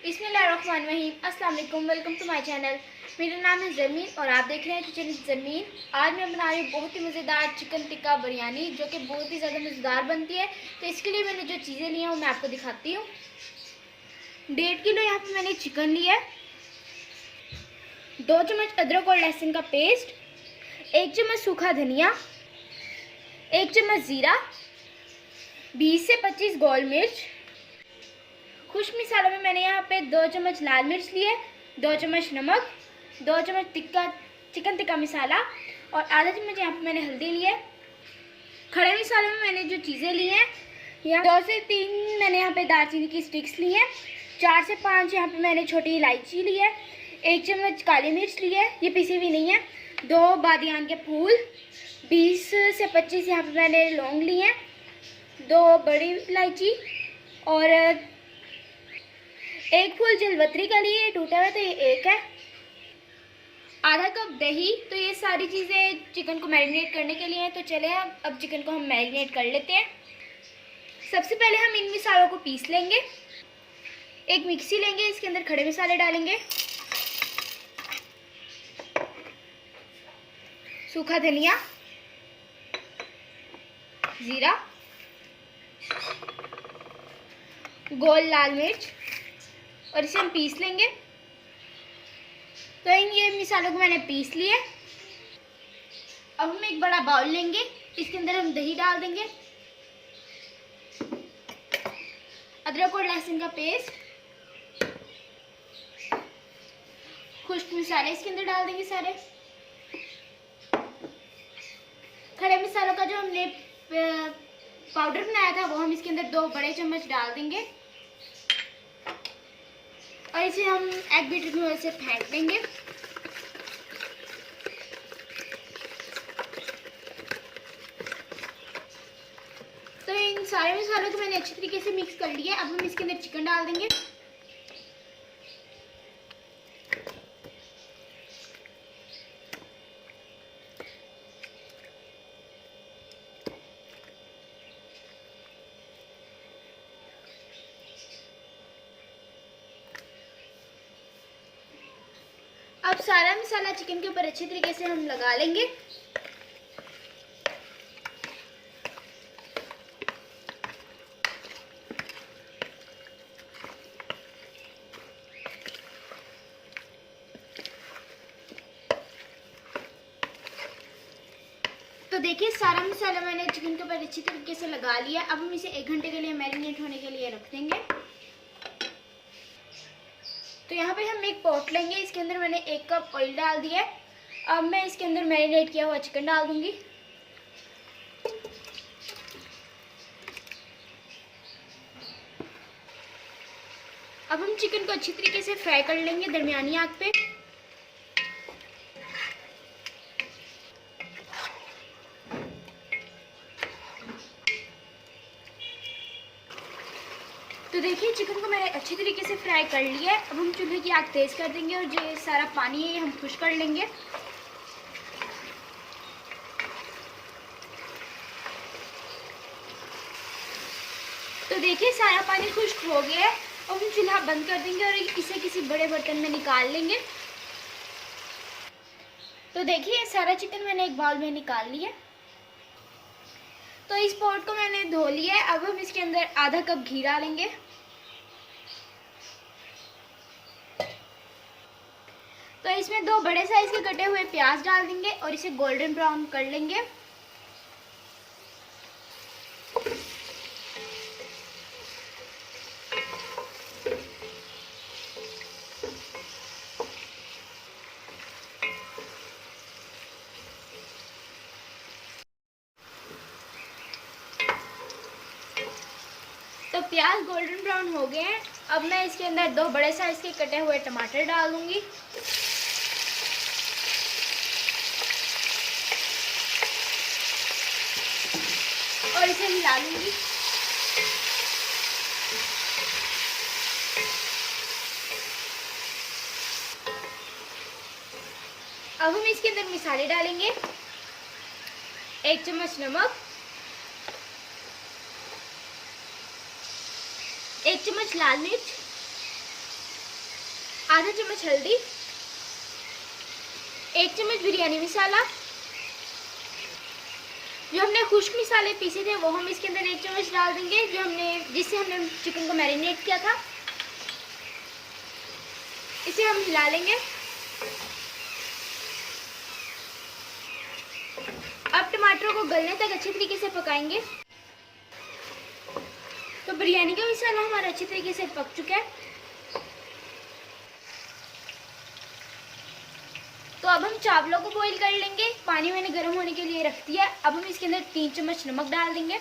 बिस्मिल्लाहिर्रहमानिर्रहीम। अस्सलाम वालेकुम, वेलकम टू माय चैनल। मेरा नाम है ज़मीन और आप देख रहे हैं किचन ज़मीन। आज मैं बना रही हूँ बहुत ही मज़ेदार चिकन टिक्का बिरयानी, जो कि बहुत ही ज़्यादा मज़ेदार बनती है। तो इसके लिए मैंने जो चीज़ें ली हैं वो मैं आपको दिखाती हूँ। 1.5 किलो यहाँ पे मैंने चिकन लिया है, 2 चम्मच अदरक और लहसुन का पेस्ट, 1 चम्मच सूखा धनिया, 1 चम्मच ज़ीरा, 20 से 25 गोल मिर्च। खुश्क मसालों में मैंने यहाँ पे 2 चम्मच लाल मिर्च लिए, 2 चम्मच नमक, 2 चम्मच चिकन टिक्का मसाला और आधा चम्मच यहाँ पे मैंने हल्दी ली है। खड़े मसालों में मैंने जो चीज़ें ली हैं, यहाँ 2 से 3 मैंने यहाँ पे दालचीनी की स्टिक्स ली हैं, 4 से 5 यहाँ पे मैंने छोटी इलायची ली है, 1 चम्मच काली मिर्च ली है, ये पिसी हुई नहीं है, 2 बादियान के फूल, 20 से 25 यहाँ पे मैंने लौंग ली हैं, 2 बड़ी इलायची और 1 फूल जलवत्री का लिए टूटा हुआ, तो ये 1 है। आधा कप दही। तो ये सारी चीज़ें चिकन को मैरिनेट करने के लिए हैं। तो चले अब चिकन को हम मैरिनेट कर लेते हैं। सबसे पहले हम इन मसालों को पीस लेंगे। एक मिक्सी लेंगे, इसके अंदर खड़े मसाले डालेंगे, सूखा धनिया, जीरा, गोल लाल मिर्च और इसे हम पीस लेंगे। तो इन ये मसालों को मैंने पीस लिया। अब हम एक बड़ा बाउल लेंगे, इसके अंदर हम दही डाल देंगे, अदरक और लहसुन का पेस्ट, खुश्क मसाले इसके अंदर डाल देंगे सारे। खड़े मसालों का जो हमने पाउडर बनाया था वो हम इसके अंदर 2 बड़े चम्मच डाल देंगे और इसे हम एग बीटर की मदद से फेंट देंगे। तो इन सारे मसालों को मैंने अच्छी तरीके से मिक्स कर लिया है। अब हम इसके अंदर चिकन डाल देंगे। अब सारा मसाला चिकन के ऊपर अच्छे तरीके से हम लगा लेंगे। तो देखिए सारा मसाला मैंने चिकन के ऊपर अच्छी तरीके से लगा लिया। अब हम इसे 1 घंटे के लिए मैरिनेट होने के लिए रख देंगे। तो यहाँ पे हम एक पॉट लेंगे, इसके अंदर मैंने 1 कप ऑयल डाल दिया है। अब मैं इसके अंदर मैरिनेट किया हुआ चिकन डाल दूंगी। अब हम चिकन को अच्छी तरीके से फ्राई कर लेंगे दरमियानी आंच पे। तो देखिए चिकन को मैंने अच्छी तरीके से फ्राई कर लिया है। अब हम चूल्हे की आग तेज कर देंगे और जो सारा पानी है हम खुश कर लेंगे। तो देखिए सारा पानी खुश्क हो गया है। अब हम चूल्हा बंद कर देंगे और इसे किसी बड़े बर्तन में निकाल लेंगे। तो देखिए सारा चिकन मैंने एक बाउल में निकाल लिया। तो इस पॉट को मैंने धो लिया है। अब हम इसके अंदर आधा कप घी डालेंगे, तो इसमें 2 बड़े साइज के कटे हुए प्याज डाल देंगे और इसे गोल्डन ब्राउन कर लेंगे। तो प्याज गोल्डन ब्राउन हो गए हैं। अब मैं इसके अंदर 2 बड़े साइज के कटे हुए टमाटर डाल दूंगी और इसे हिला लूंगी। अब हम इसके अंदर मसाले डालेंगे, 1 चम्मच नमक, 1 चम्मच लाल मिर्च, आधा चम्मच हल्दी, 1 चम्मच बिरयानी मसाला। जो हमने खुश्क मसाले पीसे थे वो हम इसके अंदर 1 चम्मच डाल देंगे, जिससे हमने चिकन को मैरिनेट किया था। इसे हम हिला लेंगे। अब टमाटरों को गलने तक अच्छे तरीके से पकाएंगे। तो बिरयानी का मसाला हमारा अच्छे तरीके से पक चुका है। तो अब हम चावलों को बॉईल कर लेंगे। पानी मैंने गर्म होने के लिए रख दिया। अब हम इसके अंदर 3 चम्मच नमक डाल देंगे।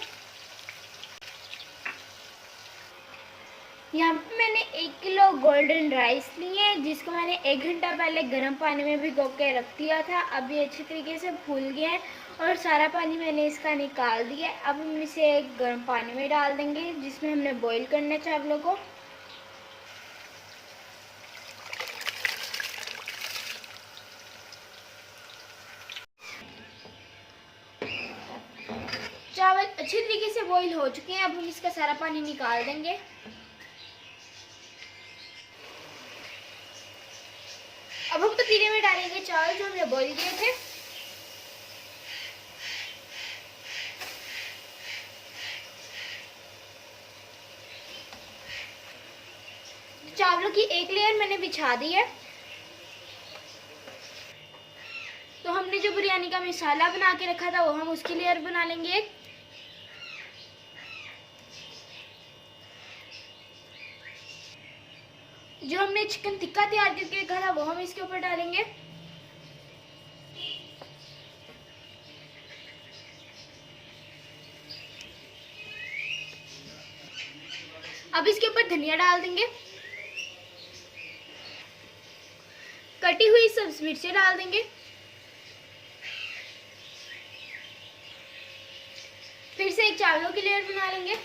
यहाँ पे मैंने 1 किलो गोल्डन राइस लिए हैं, जिसको मैंने 1 घंटा पहले गर्म पानी में भिगो के रख दिया था। अब ये अच्छी तरीके से फूल गया है और सारा पानी मैंने इसका निकाल दिया। अब हम इसे गर्म पानी में डाल देंगे, जिसमें हमने बॉईल करना है चावलों को। चावल अच्छे तरीके से बॉईल हो चुके हैं। अब हम इसका सारा पानी निकाल देंगे। अब हम पतीले में डालेंगे चावल जो हमने बॉईल किए थे। चावलों की एक लेयर मैंने बिछा दी है। तो हमने जो बिरयानी का मसाला बना के रखा था वो हम उसकी लेयर बना लेंगे। जो हमने चिकन टिक्का तैयार करके रखा था वो हम इसके ऊपर डालेंगे। अब इसके ऊपर धनिया डाल देंगे। कटी हुई सब्ज मिर्चें डाल देंगे। फिर से एक चावलों की लेयर बना लेंगे।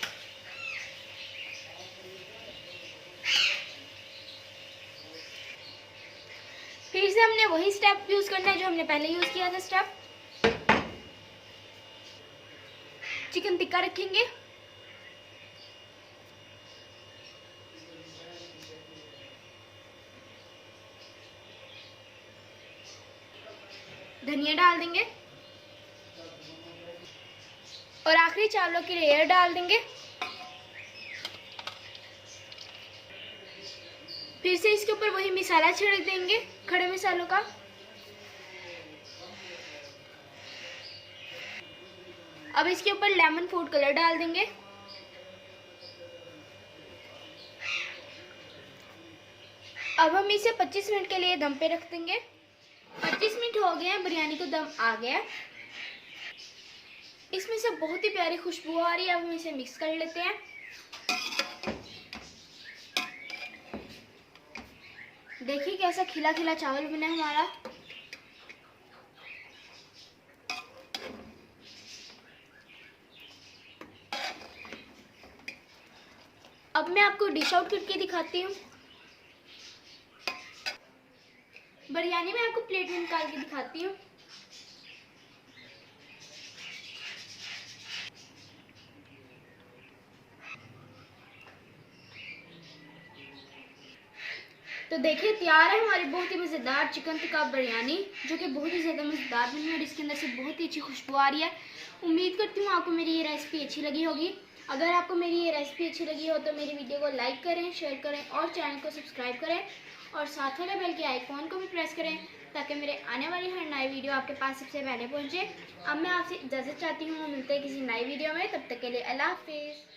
फिर से हमने वही स्टेप यूज करना है जो हमने पहले यूज किया था स्टेप। चिकन टिक्का रखेंगे। धनिया डाल देंगे और आखिरी चावलों की लेयर डाल देंगे। फिर से इसके ऊपर वही मसाला छिड़क देंगे खड़े मसालों का। अब इसके ऊपर लेमन फूड कलर डाल देंगे। अब हम इसे 25 मिनट के लिए दम पे रख देंगे। 25 मिनट हो गए हैं, बिरयानी को दम आ गया। इसमें से बहुत ही प्यारी खुशबू आ रही है। अब हम इसे मिक्स कर लेते हैं। देखिए कैसा खिला खिला चावल बना है हमारा। अब मैं आपको डिश आउट करके दिखाती हूँ। बिरयानी में आपको प्लेट में निकाल के दिखाती हूँ। तो देखिए तैयार है हमारी बहुत ही मज़ेदार चिकन टिक्का बिरयानी, जो कि बहुत ही ज़्यादा मज़ेदार बनी है और इसके अंदर से बहुत ही अच्छी खुशबू आ रही है। उम्मीद करती हूँ आपको मेरी ये रेसिपी अच्छी लगी होगी। अगर आपको मेरी ये रेसिपी अच्छी लगी हो तो मेरी वीडियो को लाइक करें, शेयर करें और चैनल को सब्सक्राइब करें और साथ वाले बेल के आइकॉन को भी प्रेस करें, ताकि मेरे आने वाली हर नई वीडियो आपके पास सबसे पहले पहुँचे। अब मैं आपसे इजाज़त चाहती हूँ। मिलते हैं किसी नई वीडियो में, तब तक के लिए अल्लाह हाफिज़।